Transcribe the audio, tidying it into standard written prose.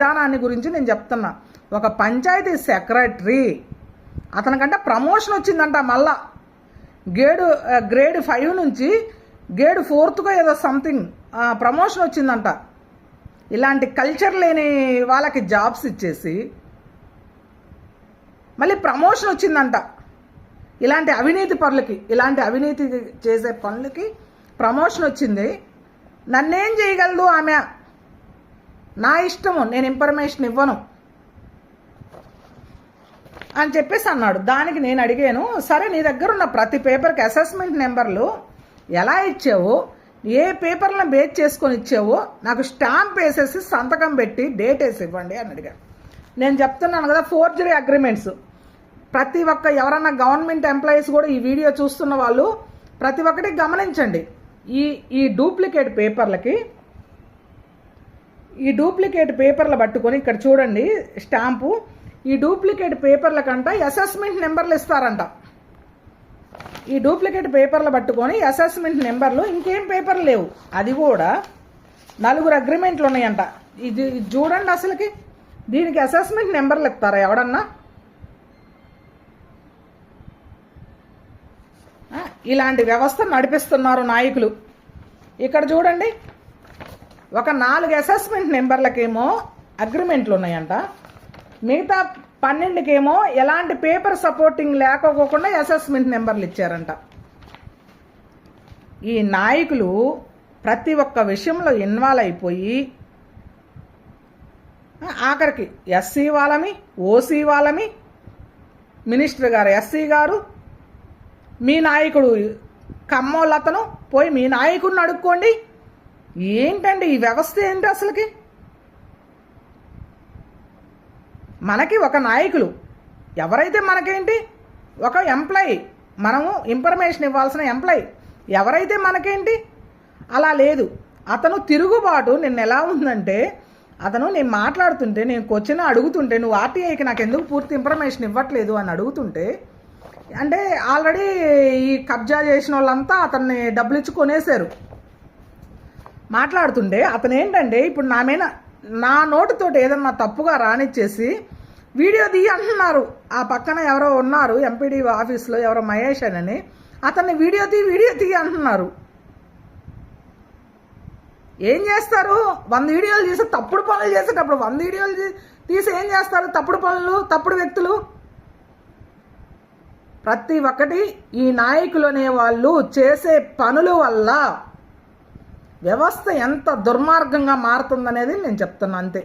విధానాన్ని గురించి నేను చెప్తున్నా. ఒక పంచాయతీ సెక్రటరీ అతనికంటే ప్రమోషన్ వచ్చిందంట, మళ్ళా గ్రేడ్ 5 నుంచి గ్రేడ్ 4కు ఏదో సంథింగ్ ప్రమోషన్ వచ్చిందంట. ఇలాంటి కల్చర్ లేని వాళ్ళకి జాబ్స్ ఇచ్చేసి మళ్ళీ ప్రమోషన్ వచ్చిందంట. ఇలాంటి అవినీతి పనులకి, ఇలాంటి అవినీతి చేసే పనులకి ప్రమోషన్ వచ్చింది. నన్నేం చేయగలదు ఆమె? నా ఇష్టము, నేను ఇన్ఫర్మేషన్ ఇవ్వను అని చెప్పేసి అన్నాడు. దానికి నేను అడిగాను, సరే నీ దగ్గర ఉన్న ప్రతి పేపర్కి అసెస్మెంట్ నెంబర్లు ఎలా ఇచ్చావో, ఏ పేపర్లను బేస్ చేసుకొని ఇచ్చావో నాకు స్టాంప్ వేసేసి సంతకం పెట్టి డేట్ వేసి ఇవ్వండి అని అడిగాను. నేను చెప్తున్నాను కదా, ఫోర్జరీ అగ్రిమెంట్స్. ప్రతి ఒక్క ఎవరన్నా గవర్నమెంట్ ఎంప్లాయీస్ కూడా ఈ వీడియో చూస్తున్న వాళ్ళు ప్రతి ఒక్కటి గమనించండి. ఈ డూప్లికేట్ పేపర్లు పట్టుకొని ఇక్కడ చూడండి స్టాంపు. ఈ డూప్లికేట్ పేపర్ల కంట అసెస్మెంట్ నెంబర్లు ఇస్తారంట. ఈ డూప్లికేట్ పేపర్లు పట్టుకొని అసెస్మెంట్ నెంబర్లు, ఇంకేం పేపర్లు లేవు, అది కూడా 4 అగ్రిమెంట్లు ఉన్నాయంట. ఇది చూడండి, అసలుకి దీనికి అసెస్మెంట్ నెంబర్లు ఇస్తారా ఎవడన్నా? ఇలాంటి వ్యవస్థ నడిపిస్తున్నారు నాయకులు. ఇక్కడ చూడండి, ఒక 4 అసెస్మెంట్ నెంబర్లకేమో అగ్రిమెంట్లు ఉన్నాయంట, మిగతా 12కేమో ఎలాంటి పేపర్ సపోర్టింగ్ లేకపోకుండా అసెస్మెంట్ నెంబర్లు ఇచ్చారంట. ఈ నాయకులు ప్రతి ఒక్క విషయంలో ఇన్వాల్వ్ అయిపోయి ఆఖరికి ఎస్సీ వాళ్ళమి, ఓసీ వాళ్ళమి, మినిస్టర్ గారు ఎస్సీ గారు, మీ నాయకుడు కమ్మోళ్ళతను పోయి మీ నాయకుడిని అడుక్కోండి. ఏంటండి ఈ వ్యవస్థ? ఏంటి అసలుకి? మనకి ఒక నాయకులు ఎవరైతే మనకేంటి, ఒక ఎంప్లాయీ, మనము ఇన్ఫర్మేషన్ ఇవ్వాల్సిన ఎంప్లాయీ ఎవరైతే మనకేంటి, అలా లేదు. అతను తిరుగుబాటు నిన్న ఎలా ఉందంటే, నేను మాట్లాడుతుంటే, నేను క్వశ్చన్ అడుగుతుంటే, నువ్వు ఆర్టీఐకి నాకు ఎందుకు పూర్తి ఇన్ఫర్మేషన్ ఇవ్వట్లేదు అని అడుగుతుంటే, అంటే ఆల్రెడీ ఈ కబ్జా చేసిన వాళ్ళంతా అతన్ని డబ్బులు ఇచ్చి కొనేశారు. మాట్లాడుతుంటే అతను ఏంటంటే, ఇప్పుడు నా నోటితోటి ఏదన్నా తప్పుగా రానిచ్చేసి వీడియో తీయి అంటున్నారు. ఆ పక్కన ఎవరో ఉన్నారు ఎంపీడీ ఆఫీస్లో, ఎవరో మహేష్ అని, అతన్ని వీడియో తీయి అంటున్నారు. ఏం చేస్తారు? 100 వీడియోలు తీసి తప్పుడు పనులు చేసేటప్పుడు 100 వీడియోలు తీసి ఏం చేస్తారు? తప్పుడు పనులు, తప్పుడు వ్యక్తులు. ప్రతి ఒక్కటి ఈ నాయకులు అనే వాళ్ళు చేసే పనుల వల్ల వ్యవస్థ ఎంత దుర్మార్గంగా మారుతుందనేది నేను చెప్తున్నా, అంతే.